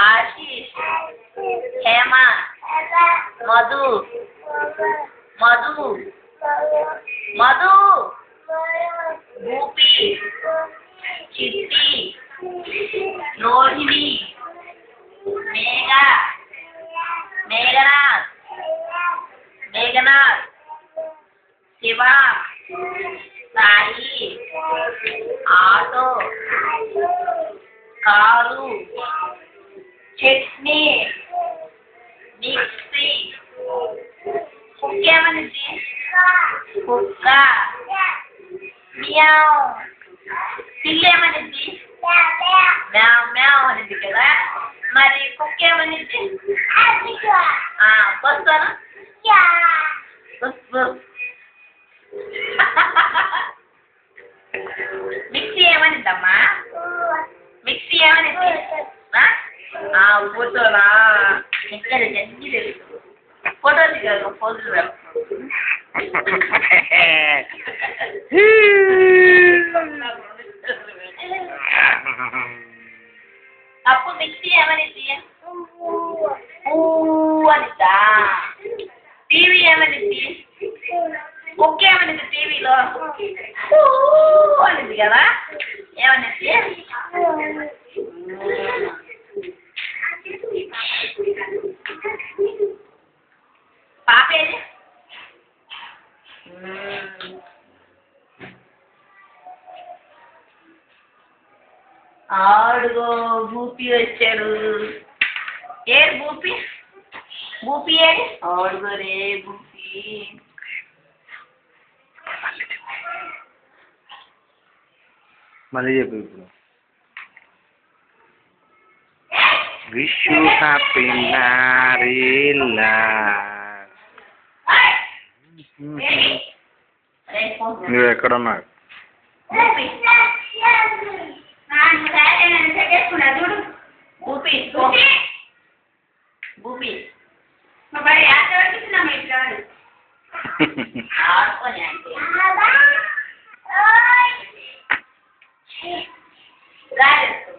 आशीष, हेमा, मधु, मधु, मधु, भूपी, चिट्टी, रोहिणी, मेघा, मेघनाथ, मेघनाथ, शिवा, साई, आटो, कारू, चटनी, मिक्सी, कुक्के मनिजी, कुक्का, मियाव, पिल्ले मनिजी, म्याव म्याव मनिजी कदा, मरी कुक्के मनिजी, बस ना, बस बस, मिक्सी है मनिदम्मा, मिक्सी है मनिजी, ना फोटो ना निकल जल्दी दे फोटो दिखाओ फोटो आपको मिक्सी है मैंने दी है अनिता टीवी है मैंने दी ओके है मैंने टीवी लो अनिता क्या ना ये मैंने दी पापे आड़गो भूपी వచ్చాడు ఏ భూపి భూపి ఏడి ఆड़गो रे భూపి మళ్ళీ చెప్పు ఇప్పుడు Wish you happy married life. నువ్వు ఎక్కడున్నావు Got it.